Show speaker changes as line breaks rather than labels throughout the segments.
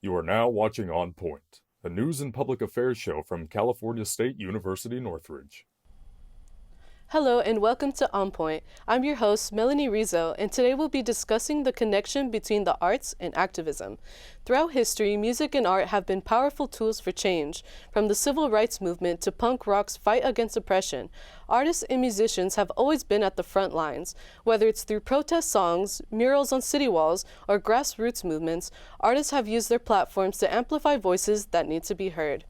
You are now watching On Point, a news and public affairs show from California State University, Northridge.
Hello and welcome to On Point. I'm your host, Melanie Rizo, and today we'll be discussing the connection between the arts and activism. Throughout history, music and art have been powerful tools for change. From the civil rights movement to punk rock's fight against oppression, artists and musicians have always been at the front lines. Whether it's through protest songs, murals on city walls, or grassroots movements, artists have used their platforms to amplify voices that need to be heard.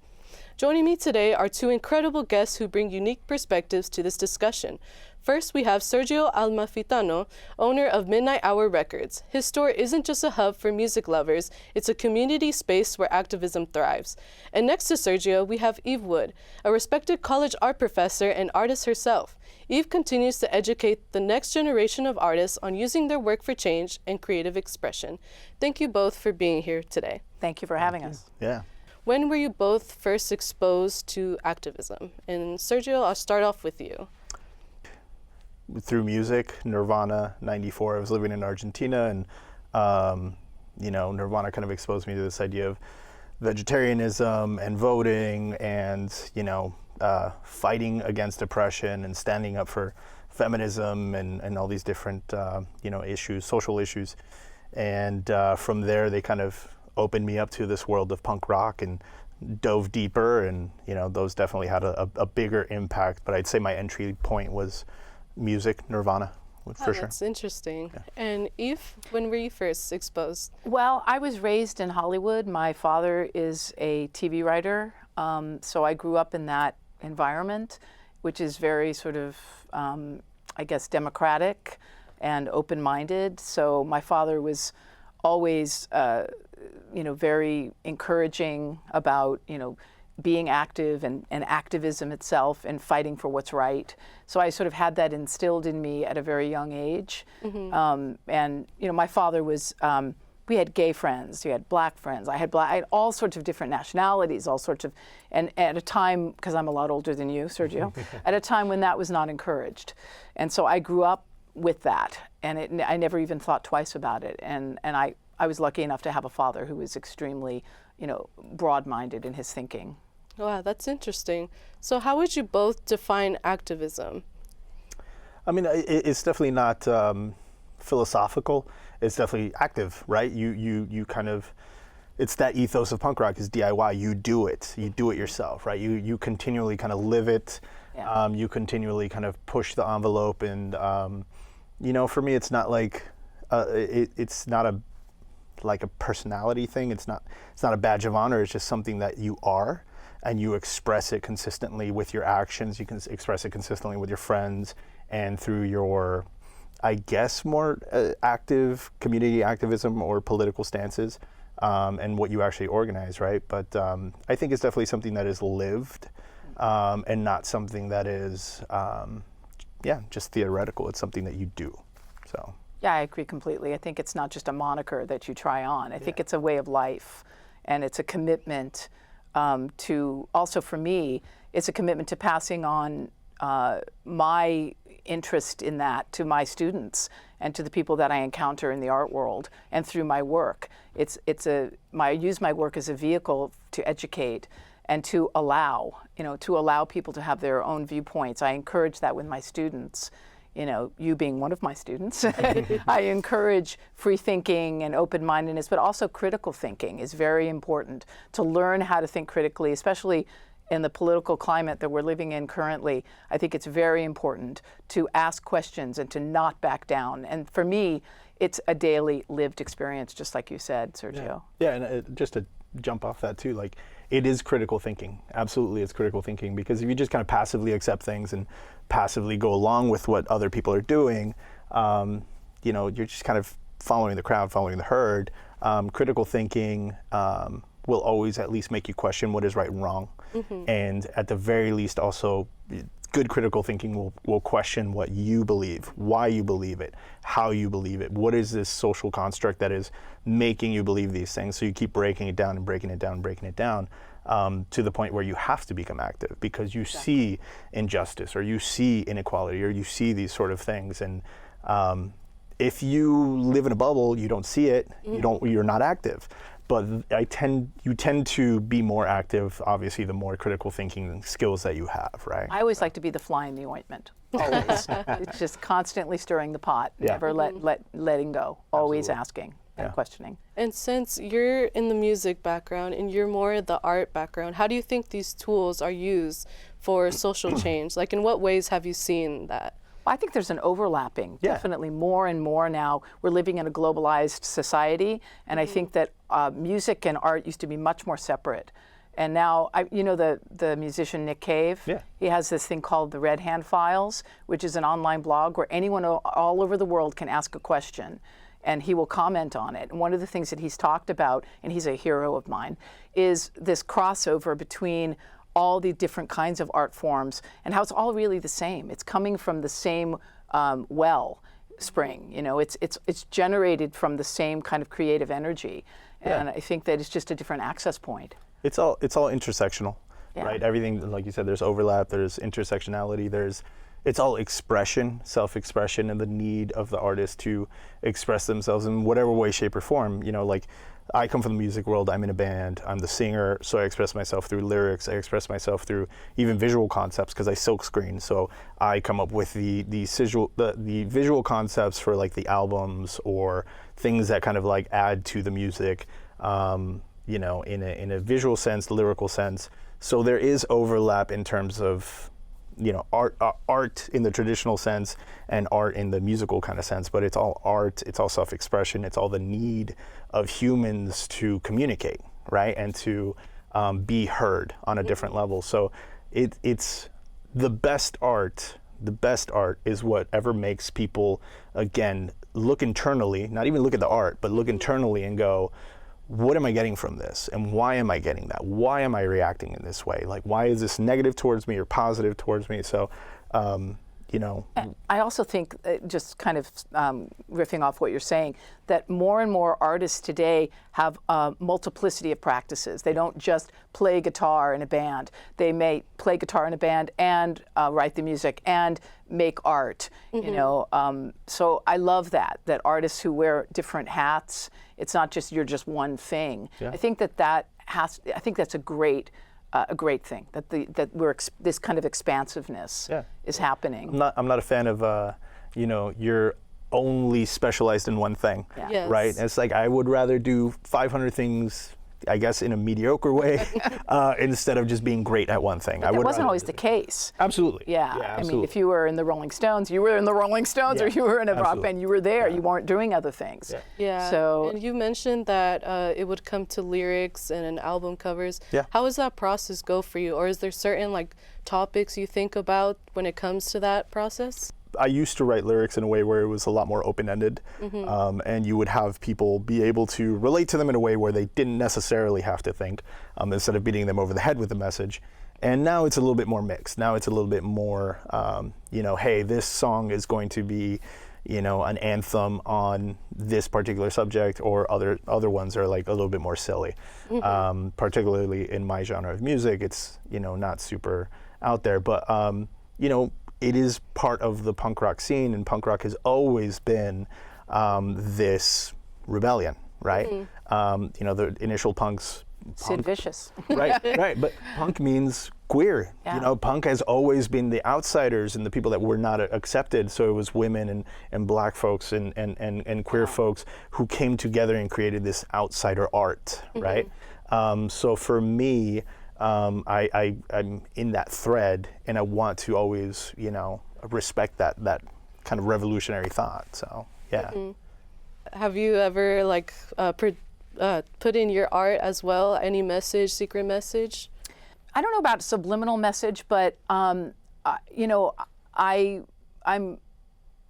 Joining me today are two incredible guests who bring unique perspectives to this discussion. First, we have Sergio Amalfitano, owner of Midnight Hour Records. His store isn't just a hub for music lovers, it's a community space where activism thrives. And next to Sergio, we have Eve Wood, a respected college art professor and artist herself. Eve continues to educate the next generation of artists on using their work for change and creative expression. Thank you both for being here today.
Thank you for having us.
Yeah.
When were you both first exposed to activism? And Sergio, I'll start off with you.
Through music, Nirvana, 94. I was living in Argentina, and Nirvana kind of exposed me to this idea of vegetarianism and voting and, fighting against oppression and standing up for feminism and all these different, issues, social issues. And from there, they kind of opened me up to this world of punk rock and dove deeper, and those definitely had a bigger impact. But I'd say my entry point was music, Nirvana, for sure.
That's interesting.
Yeah.
And Eve, when were you first exposed?
Well, I was raised in Hollywood. My father is a TV writer, so I grew up in that environment, which is very sort of, democratic and open-minded. So my father was always very encouraging about, being active and activism itself and fighting for what's right. So I sort of had that instilled in me at a very young age. Mm-hmm. My father was, we had gay friends, we had black friends, I had all sorts of different nationalities, and at a time, because I'm a lot older than you, Sergio, at a time when that was not encouraged. And so I grew up with that, and I never even thought twice about it. And I was lucky enough to have a father who was extremely, broad-minded in his thinking.
Wow, that's interesting. So how would you both define activism?
I mean, it's definitely not philosophical. It's definitely active, right? You kind of, it's that ethos of punk rock is DIY. You do it yourself, right? You continually kind of live it. Yeah. You continually kind of push the envelope, and for me, it's not like it's not a personality thing. It's not a badge of honor. It's just something that you are, and you express it consistently with your actions. You can express it consistently with your friends and through your, I guess, more active community activism or political stances, and what you actually organize, right? But I think it's definitely something that is lived, and not something that is, just theoretical. It's something that you do, so.
Yeah, I agree completely. I think it's not just a moniker that you try on. I think it's a way of life, and it's a commitment to, also for me, it's a commitment to passing on my interest in that to my students and to the people that I encounter in the art world and through my work. I use my work as a vehicle to educate and to allow people to have their own viewpoints. I encourage that with my students. You being one of my students, I encourage free thinking and open-mindedness, but also critical thinking is very important, to learn how to think critically, especially in the political climate that we're living in currently. I think it's very important to ask questions and to not back down. And for me, it's a daily lived experience, just like you said, Sergio.
Yeah, and just to jump off that too, like, it is critical thinking. Absolutely, it's critical thinking, because if you just kind of passively accept things and passively go along with what other people are doing, you're just kind of following the crowd, following the herd. Critical thinking will always at least make you question what is right and wrong. Mm-hmm. And at the very least, also, good critical thinking will question what you believe, why you believe it, how you believe it. What is this social construct that is making you believe these things? So you keep breaking it down and breaking it down and breaking it down, to the point where you have to become active because you see injustice, or you see inequality, or you see these sort of things. And if you live in a bubble, you don't see it, you're not active. but you tend to be more active, obviously, the more critical thinking skills that you have, right?
I always like to be the fly in the ointment. Always. It's just constantly stirring the pot, never letting go, always asking and questioning.
And since you're in the music background and you're more the art background, how do you think these tools are used for social change? Like, in what ways have you seen that?
I think there's an overlapping, definitely more and more now. We're living in a globalized society, and I think that music and art used to be much more separate. And now, the musician Nick Cave, he has this thing called the Red Hand Files, which is an online blog where anyone all over the world can ask a question, and he will comment on it. And one of the things that he's talked about, and he's a hero of mine, is this crossover between all the different kinds of art forms and how it's all really the same. It's coming from the same wellspring. It's generated from the same kind of creative energy, and I think that it's just a different access point.
It's all intersectional, right? Everything, like you said, there's overlap, there's intersectionality, it's all expression, self-expression, and the need of the artist to express themselves in whatever way, shape, or form. Like I come from the music world, I'm in a band, I'm the singer, so I express myself through lyrics, I express myself through even visual concepts because I silkscreen, so I come up with the visual concepts for like the albums or things that kind of like add to the music, in a visual sense, lyrical sense. So there is overlap in terms of art in the traditional sense and art in the musical kind of sense, but it's all art, it's all self-expression, it's all the need of humans to communicate, right? And to be heard on a different level. So it's the best art is whatever makes people, again, look internally, not even look at the art, but look internally and go, what am I getting from this? And why am I getting that? Why am I reacting in this way? Like, why is this negative towards me or positive towards me? So,
I also think, just kind of riffing off what you're saying, that more and more artists today have a multiplicity of practices. They don't just play guitar in a band. They may play guitar in a band and write the music and make art. So I love that artists who wear different hats. It's not just you're just one thing. I think I think that's a great thing, that this kind of expansiveness is happening.
I'm not a fan of you're only specialized in one thing, right? It's like I would rather do 500 things, I guess, in a mediocre way, instead of just being great at one thing.
But that wasn't always the case.
Absolutely.
Yeah.
Absolutely.
I mean, if you were in the Rolling Stones, you were in the Rolling Stones, or you were in a rock band, you were there. You weren't doing other things. So,
and you mentioned that it would come to lyrics and album covers. How does that process go for you? Or is there certain topics you think about when it comes to that process?
I used to write lyrics in a way where it was a lot more open-ended, and you would have people be able to relate to them in a way where they didn't necessarily have to think, instead of beating them over the head with the message. And now it's a little bit more mixed. Now it's a little bit more, hey, this song is going to be, an anthem on this particular subject, or other ones are like a little bit more silly. Particularly in my genre of music, it's, not super out there, but, it is part of the punk rock scene, and punk rock has always been this rebellion, right? The initial punks.
Sid Vicious.
Right. But punk means queer. Punk has always been the outsiders and the people that were not accepted. So it was women and black folks and queer folks who came together and created this outsider art, right? So for me, I'm in that thread, and I want to always, respect that kind of revolutionary thought. So, yeah.
Have you ever put in your art as well any message, secret message?
I don't know about subliminal message, but I'm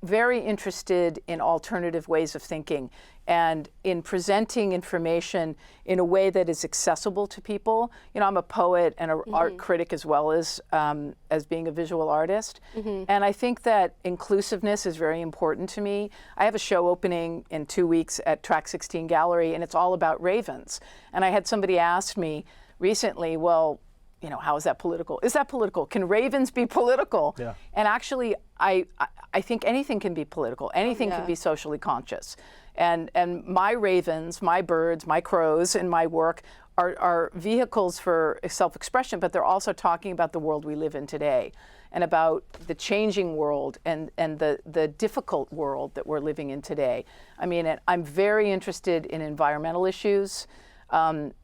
very interested in alternative ways of thinking and in presenting information in a way that is accessible to people. I'm a poet and an art critic as well as being a visual artist. And I think that inclusiveness is very important to me. I have a show opening in 2 weeks at Track 16 Gallery, and it's all about ravens. And I had somebody ask me recently, well, how is that political? Is that political? Can ravens be political? And actually, I think anything can be political. Anything can be socially conscious. And my ravens, my birds, my crows in my work are vehicles for self-expression, but they're also talking about the world we live in today and about the changing world and the difficult world that we're living in today. I mean, I'm very interested in environmental issues,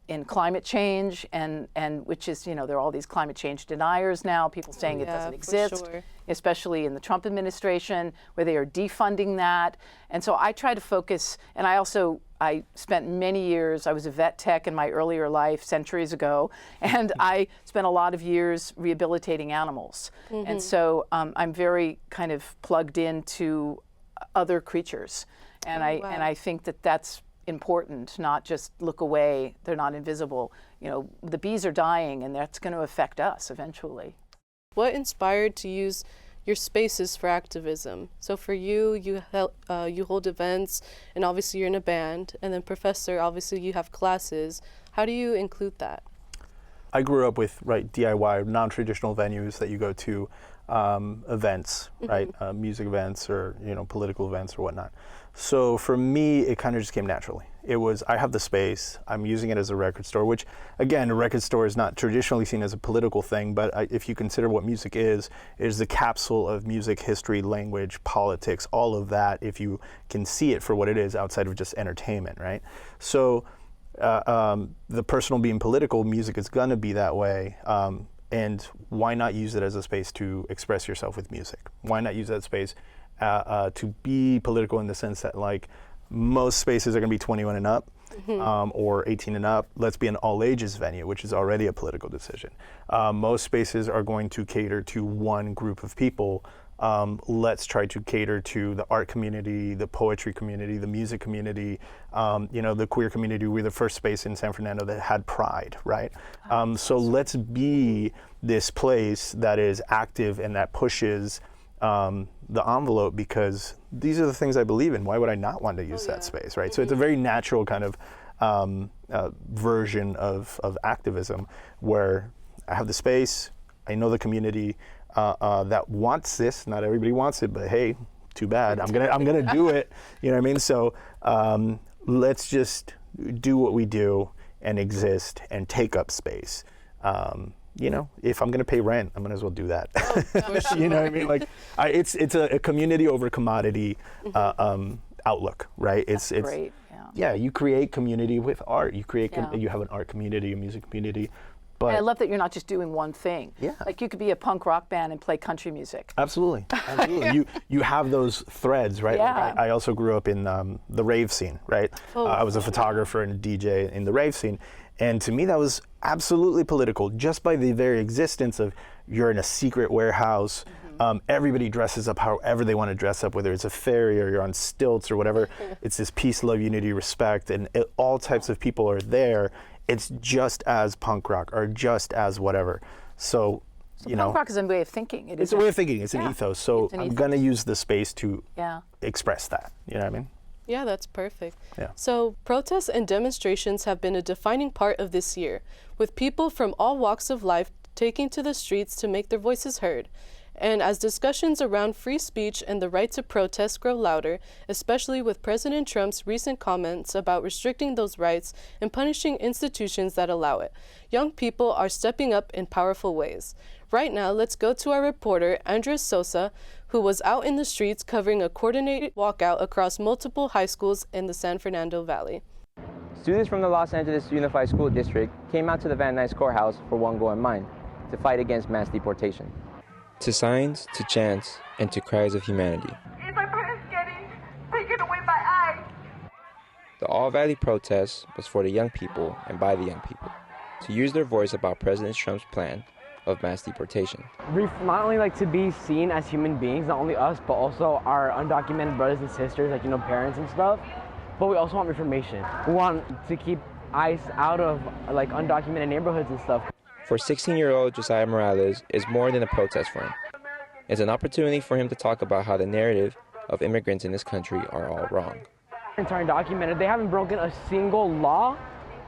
in climate change, and which is, there are all these climate change deniers now, people saying it doesn't exist,
sure.
especially in the Trump administration, where they are defunding that. And so I try to focus, and I spent many years, I was a vet tech in my earlier life, centuries ago, and I spent a lot of years rehabilitating animals. And so I'm very kind of plugged into other creatures. And I think that that's important, not just look away, they're not invisible. The bees are dying, and that's going to affect us eventually.
What inspired to use your spaces for activism? So for you, you hold events, and obviously you're in a band, and then Professor, obviously you have classes. How do you include that?
I grew up with DIY, non-traditional venues that you go to, events, right? Music events or political events or whatnot. So for me, it kind of just came naturally. It was, I have the space, I'm using it as a record store, which again, a record store is not traditionally seen as a political thing, but if you consider what music is the capsule of music, history, language, politics, all of that, if you can see it for what it is outside of just entertainment, right? So the personal being political, music is gonna be that way. And why not use it as a space to express yourself with music? Why not use that space to be political in the sense that most spaces are going to be 21 and up or 18 and up. Let's be an all ages venue, which is already a political decision. Most spaces are going to cater to one group of people. Let's try to cater to the art community, the poetry community, the music community, the queer community. We're the first space in San Fernando that had Pride, right? So let's be this place that is active and that pushes the envelope, because these are the things I believe in. Why would I not want to use that space, right? So it's a very natural kind of version of activism, where I have the space, I know the community that wants this. Not everybody wants it, but hey, too bad. I'm gonna do it. You know what I mean? So let's just do what we do and exist and take up space. If I'm gonna pay rent, I might as well do that. You know what I mean? It's a community over commodity outlook, right? It's
great.
Yeah, you create community with art. You create you have an art community, a music community. But
and I love that you're not just doing one thing.
Yeah.
Like you could be a punk rock band and play country music.
Absolutely. You have those threads, right?
Yeah.
I also grew up in the rave scene, right? I was a photographer and a DJ in the rave scene. And to me, that was absolutely political, just by the very existence of you're in a secret warehouse. Everybody dresses up however they want to dress up, whether it's a fairy or you're on stilts or whatever. It's this peace, love, unity, respect, and all types of people are there. It's just as punk rock or just as whatever. So
punk rock is a way of thinking.
It's a way of thinking. It's an ethos. So I'm going to use the space to express that. You know what I mean?
Yeah, that's perfect.
Yeah.
So protests and demonstrations have been a defining part of this year, with people from all walks of life taking to the streets to make their voices heard. And as discussions around free speech and the right to protest grow louder, especially with President Trump's recent comments about restricting those rights and punishing institutions that allow it, young people are stepping up in powerful ways. Right now, let's go to our reporter, Andres Sosa, who was out in the streets covering a coordinated walkout across multiple high schools in the San Fernando Valley.
Students from the Los Angeles Unified School District came out to the Van Nuys Courthouse for one goal in mind: to fight against mass deportation.
To signs, to chants, and to cries of humanity.
Is my parents getting taken away by ICE?
The All Valley protest was for the young people and by the young people, to use their voice about President Trump's plan of mass deportation.
We not only to be seen as human beings, not only us, but also our undocumented brothers and sisters, parents and stuff, but we also want information. We want to keep ICE out of undocumented neighborhoods and stuff.
For 16-year-old Josiah Morales is more than a protest for him. It's an opportunity for him to talk about how the narrative of immigrants in this country are all wrong.
Immigrants are undocumented. They haven't broken a single law.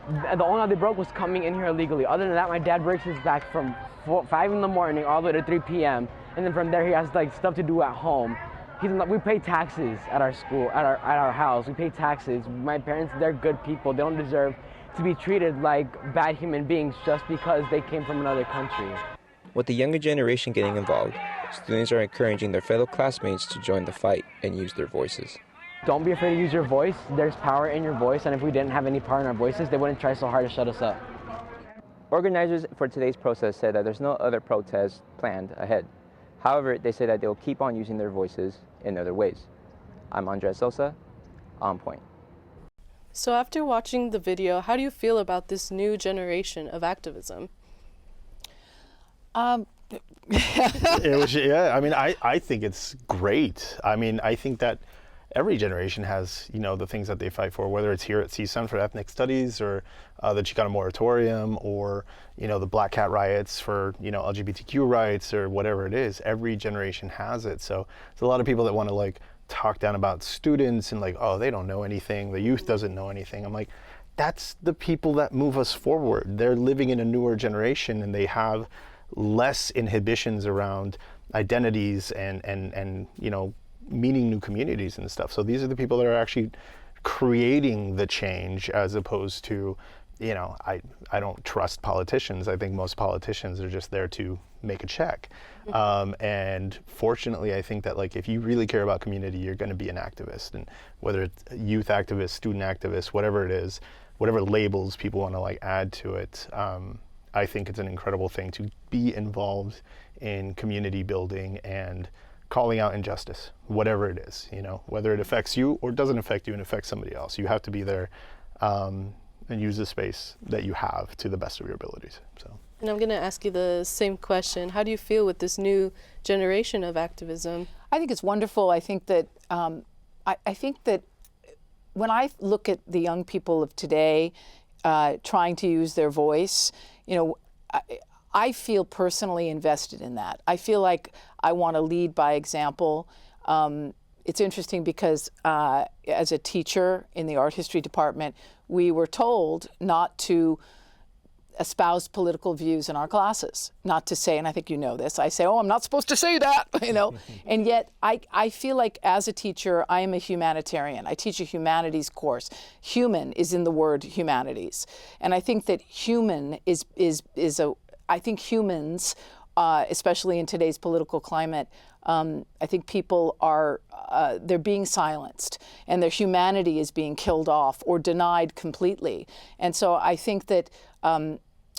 The only law they broke was coming in here illegally. Other than that, my dad breaks his back from 5 in the morning all the way to 3 p.m. And then from there, he has stuff to do at home. we pay taxes at our school, at our house. We pay taxes. My parents, they're good people. They don't deserve to be treated like bad human beings just because they came from another country.
With the younger generation getting involved, students are encouraging their fellow classmates to join the fight and use their voices.
Don't be afraid to use your voice. There's power in your voice, and if we didn't have any power in our voices, they wouldn't try so hard to shut us up.
Organizers for today's protest said that there's no other protests planned ahead. However, they say that they'll keep on using their voices in other ways. I'm Andres Sosa, On Point.
So after watching the video, how do you feel about this new generation of activism?
It was, yeah, I mean, I think it's great. I mean, I think that every generation has, the things that they fight for, whether it's here at CSUN for ethnic studies or the Chicano moratorium or, the Black Cat riots for, LGBTQ rights or whatever it is. Every generation has it. So there's a lot of people that want to talk down about students and oh, they don't know anything. The youth doesn't know anything. I'm like, that's the people that move us forward. They're living in a newer generation and they have less inhibitions around identities and meeting new communities and stuff. So these are the people that are actually creating the change, as opposed to, I don't trust politicians. I think most politicians are just there to make a check. And fortunately, I think that if you really care about community, you're going to be an activist. And whether it's a youth activist, student activist, whatever it is, whatever labels people want to add to it, I think it's an incredible thing to be involved in community building and calling out injustice, whatever it is, whether it affects you or doesn't affect you and affects somebody else. You have to be there and use the space that you have to the best of your abilities. So.
And I'm going to ask you the same question. How do you feel with this new generation of activism?
I think it's wonderful. I think that I think that when I look at the young people of today trying to use their voice, I feel personally invested in that. I feel like I want to lead by example. It's interesting because as a teacher in the art history department, we were told not to espouse political views in our classes, not to say, and I think you know this, I say, oh, I'm not supposed to say that, and yet I feel like as a teacher, I am a humanitarian. I teach a humanities course. Human is in the word humanities. And I think that human I think humans, especially in today's political climate, I think people are, they're being silenced and their humanity is being killed off or denied completely. And so I think that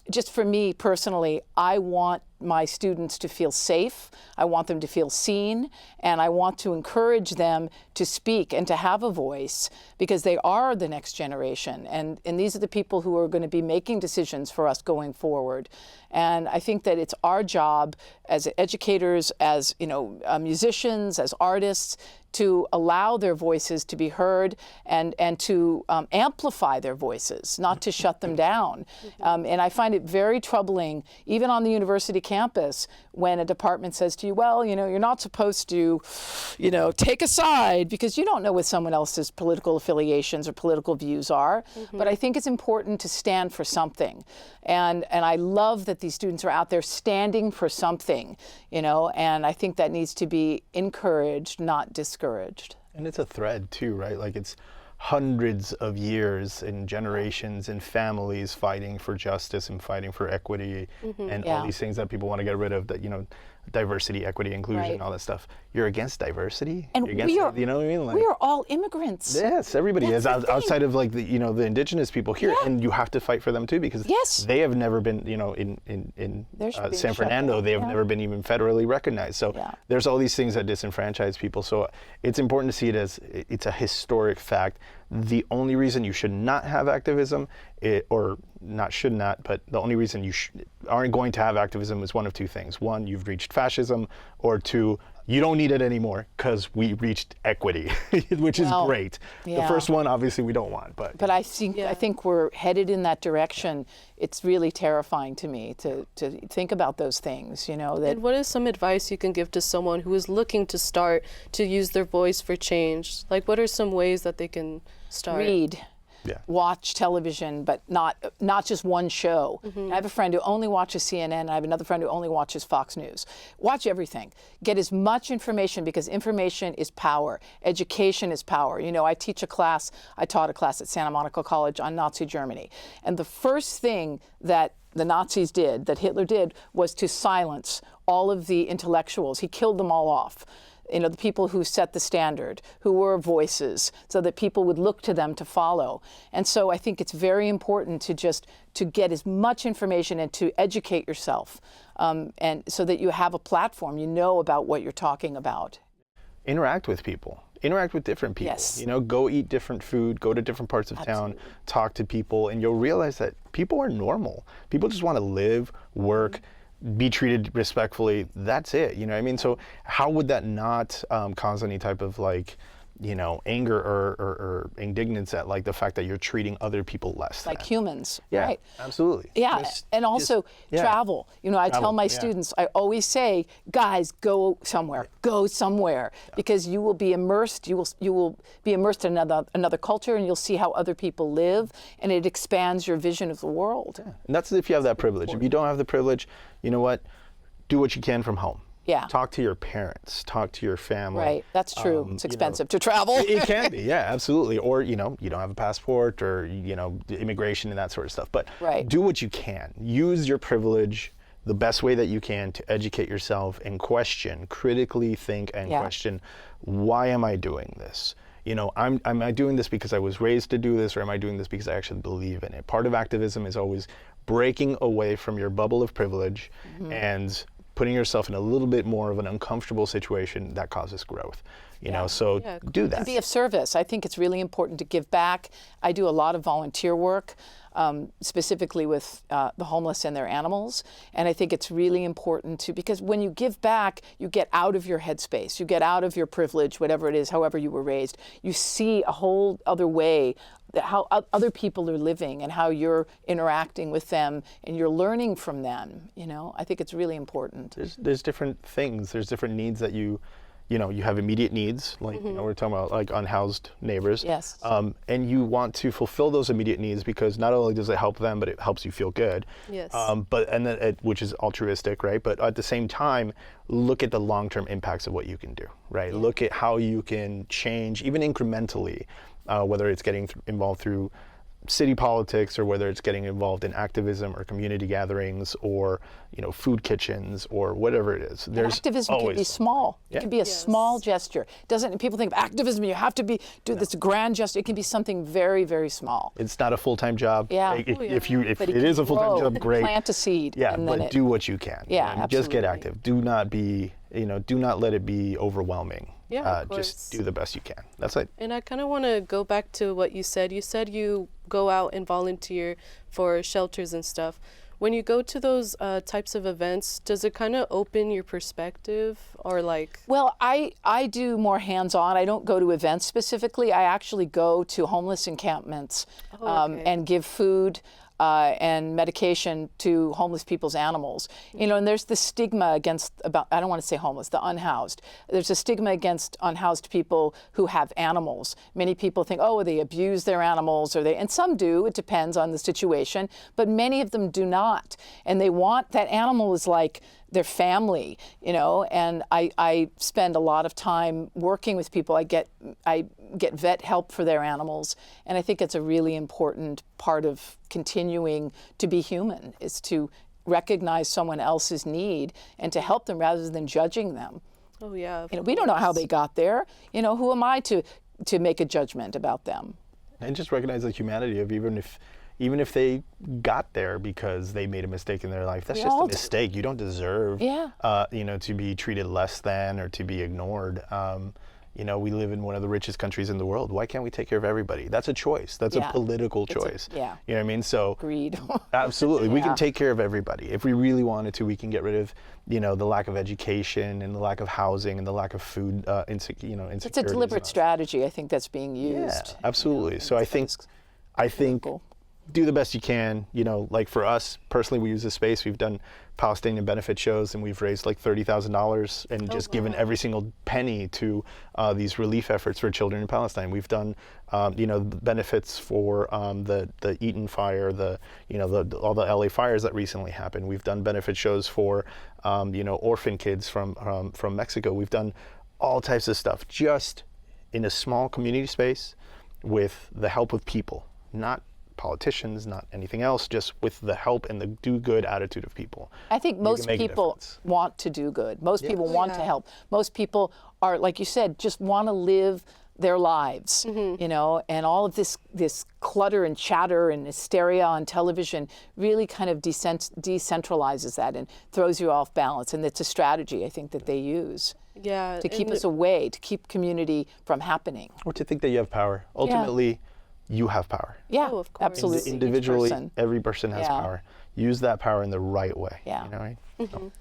just for me personally, I want my students to feel safe. I want them to feel seen, and I want to encourage them to speak and to have a voice because they are the next generation. And these are the people who are going to be making decisions for us going forward. And I think that it's our job as educators, as musicians, as artists, to allow their voices to be heard and to amplify their voices, not to shut them down. And I find it very troubling, even on the university campus, when a department says to you, well, you're not supposed to, take a side because you don't know what someone else's political affiliations or political views are. But I think it's important to stand for something. And I love that these students are out there standing for something, and I think that needs to be encouraged, not discouraged.
And it's a thread too, right? It's hundreds of years and generations and families fighting for justice and fighting for equity and all these things that people want to get rid of, that, diversity, equity, inclusion, all that stuff. You're against diversity?
And
You're against you know what I mean?
We are all immigrants.
Yes, everybody is outside of the the indigenous people here,
Yeah.
and you have to fight for them too because they have never been in San Fernando. They have never been even federally recognized. So there's all these things that disenfranchise people. So it's important to see it as it's a historic fact. The only reason you should not have activism, or not should not, but the only reason you aren't going to have activism is one of two things. One, you've reached fascism, or two, you don't need it anymore because we reached equity, which is great. The first one, obviously, we don't want. But
I think we're headed in that direction. It's really terrifying to me to think about those things, that.
And what is some advice you can give to someone who is looking to start to use their voice for change? What are some ways that they can start?
Read.
Yeah.
watch television, but not just one show. I have a friend who only watches CNN, and I have another friend who only watches Fox News. Watch everything. Get as much information, because information is power. Education is power. You know, I taught a class at Santa Monica College on Nazi Germany. And the first thing that the Nazis did, that Hitler did, was to silence all of the intellectuals. He killed them all off. You know, the people who set the standard, who were voices, so that people would look to them to follow. And so I think it's very important to get as much information and to educate yourself, and so that you have a platform, you know about what you're talking about.
Interact with people. Interact with different people.
Yes.
You know, go eat different food, go to different parts of town, talk to people, and you'll realize that people are normal. People just want to live, work, be treated respectfully. That's it. You know what I mean? So how would that not cause any type of, like, you know, anger or indignance at, like, the fact that you're treating other people less
Like
than.
humans,
Yeah,
right?
absolutely.
Yeah, and also travel. You know, I tell my
yeah.
students, I always say, guys, go somewhere, because you will be immersed. You will be immersed in another culture, and you'll see how other people live, and it expands your vision of the world.
Yeah. And that's if you have that privilege. If you don't have the privilege, you know what? Do what you can from home.
Yeah.
Talk to your parents. Talk to your family.
Right, that's true. It's expensive to travel.
It can be, yeah, absolutely. Or, you know, you don't have a passport, or, you know, immigration and that sort of stuff. But do what you can. Use your privilege the best way that you can to educate yourself and critically think and question, why am I doing this? You know, am I doing this because I was raised to do this, or am I doing this because I actually believe in it? Part of activism is always breaking away from your bubble of privilege and putting yourself in a little bit more of an uncomfortable situation that causes growth. You know, so do that.
And be of service. I think it's really important to give back. I do a lot of volunteer work, specifically with the homeless and their animals. And I think it's really important because when you give back, you get out of your headspace, you get out of your privilege, whatever it is, however you were raised. You see a whole other way, how other people are living and how you're interacting with them, and you're learning from them. You know, I think it's really important.
There's different things. There's different needs that you know, you have immediate needs, like you know, we're talking about like unhoused neighbors.
Yes.
And you want to fulfill those immediate needs because not only does it help them, but it helps you feel good.
Yes.
Which is altruistic, right? But at the same time, look at the long-term impacts of what you can do, right? Yeah. Look at how you can change, even incrementally, whether it's getting involved through city politics, or whether it's getting involved in activism or community gatherings, or, you know, food kitchens, or whatever it is. There's
activism can be small. It can be a small gesture. People think of activism, you have to do this grand gesture. It can be something very, very small.
It's not a full-time job.
Yeah.
If it is a full-time job, great.
Plant a seed.
Yeah,
and
but do what you can.
Yeah,
absolutely. Just get active. Do not let it be overwhelming.
Yeah,
just do the best you can. That's it.
And I kind of want to go back to what you said. You said you go out and volunteer for shelters and stuff. When you go to those types of events, does it kind of open your perspective, or like?
Well, I do more hands-on. I don't go to events specifically. I actually go to homeless encampments and give food and medication to homeless people's animals. You know, and there's the stigma I don't want to say homeless, the unhoused. There's a stigma against unhoused people who have animals. Many people think, oh, they abuse their animals, and some do, it depends on the situation, but many of them do not. And they want, that animal is like their family, you know, and I spend a lot of time working with people. I get vet help for their animals, and I think it's a really important part of continuing to be human, is to recognize someone else's need and to help them rather than judging them.
Oh yeah.
You know, we don't know how they got there. You know, who am I to make a judgment about them?
And just recognize the humanity of even if they got there because they made a mistake in their life, that's just a mistake. You don't deserve, you know, to be treated less than or to be ignored. You know, we live in one of the richest countries in the world. Why can't we take care of everybody? That's a choice. That's a political choice. You know what I mean? So
agreed.
Absolutely. We can take care of everybody. If we really wanted to, we can get rid of, you know, the lack of education and the lack of housing and the lack of food, insecurity.
It's a deliberate strategy, I think, that's being used.
Yeah, absolutely. So I think do the best you can. You know, like for us personally, we use this space. We've done Palestinian benefit shows, and we've raised like $30,000 and just given every single penny to these relief efforts for children in Palestine. We've done, you know, benefits for the Eaton fire, all the LA fires that recently happened. We've done benefit shows for, you know, orphan kids from Mexico. We've done all types of stuff just in a small community space with the help of people, not politicians, not anything else, just with the help and the do-good attitude of people.
I think most people want to do good. Most people want to help. Most people are, like you said, just want to live their lives, you know, and all of this clutter and chatter and hysteria on television really kind of decentralizes that and throws you off balance. And it's a strategy, I think, that they use to keep us away, to keep community from happening.
Or to think that you have power. Ultimately, you have power.
Yeah,
of course.
absolutely.
Individually, every person has power. Use that power in the right way.
Yeah.
You know, right? So.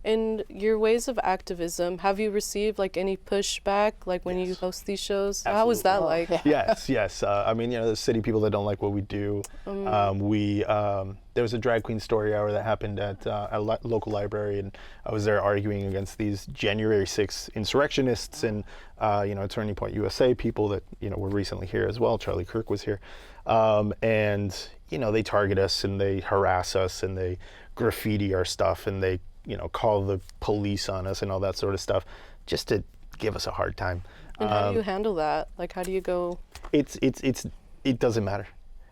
In your ways of activism, have you received like any pushback, like when you host these shows?
Absolutely.
How was that like?
Yes. I mean, you know, there's city people that don't like what we do. There was a drag queen story hour that happened at a local library, and I was there arguing against these January 6th insurrectionists and, you know, Turning Point USA people that, you know, were recently here as well. Charlie Kirk was here. And, you know, they target us and they harass us and they graffiti our stuff and they, you know, call the police on us and all that sort of stuff just to give us a hard time.
And how do you handle that? Like, how do you go?
It doesn't matter.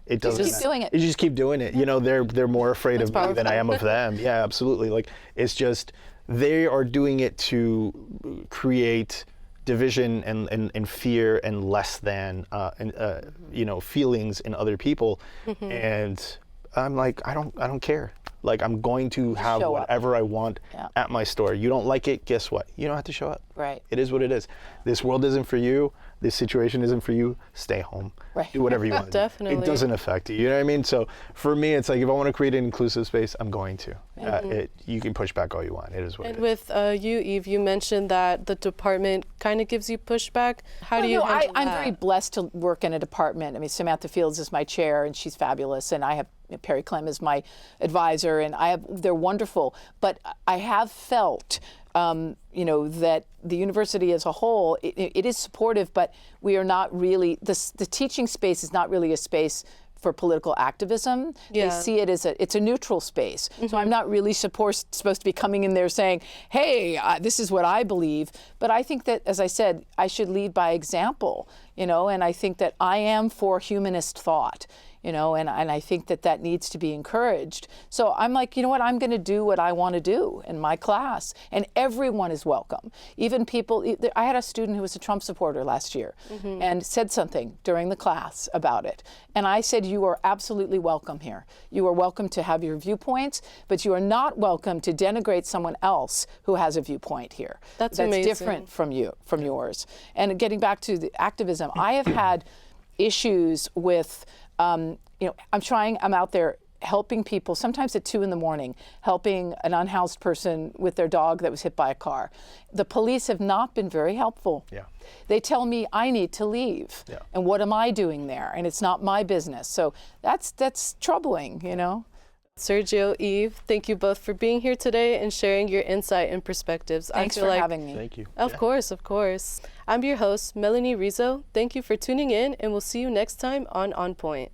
It doesn't
Just keep doing it.
You just keep doing it. You know, they're more afraid of me than I am of them. Yeah, absolutely. Like, it's just, they are doing it to create division and fear and less than, you know, feelings in other people. And I'm like, I don't care. Like, I'm going to have whatever I want at my store. You don't like it, guess what? You don't have to show up.
Right.
It is what it is. This world isn't for you. This situation isn't for you. Stay home.
Right.
Do whatever you want.
Definitely.
It doesn't affect you. You know what I mean? So for me, it's like, if I want to create an inclusive space, I'm going to. You can push back all you want. It is what it is.
And with you, Eve, you mentioned that the department kind of gives you pushback. How do you handle that?
I'm very blessed to work in a department. I mean, Samantha Fields is my chair, and she's fabulous. And I have Perry Clem is my advisor, and they're wonderful. But I have felt, you know, that the university as a whole, it is supportive, but we are not really, the teaching space is not really a space for political activism. They see it as it's a neutral space. So I'm not really supposed to be coming in there saying, hey, this is what I believe. But I think that, as I said, I should lead by example, you know, and I think that I am for humanist thought. You know, and I think that needs to be encouraged. So I'm like, you know what, I'm going to do what I want to do in my class. And everyone is welcome. Even people, I had a student who was a Trump supporter last year and said something during the class about it. And I said, you are absolutely welcome here. You are welcome to have your viewpoints, but you are not welcome to denigrate someone else who has a viewpoint here.
That's amazing.
Different from yours. And getting back to the activism, I have had issues with, you know, I'm out there helping people, sometimes at 2 a.m, helping an unhoused person with their dog that was hit by a car. The police have not been very helpful.
Yeah.
They tell me I need to leave. Yeah. And what am I doing there? And it's not my business. So that's troubling, you know.
Sergio, Eve, thank you both for being here today and sharing your insight and perspectives.
Thanks for having me.
Thank you.
Of course. I'm your host, Melanie Rizo. Thank you for tuning in, and we'll see you next time on Point.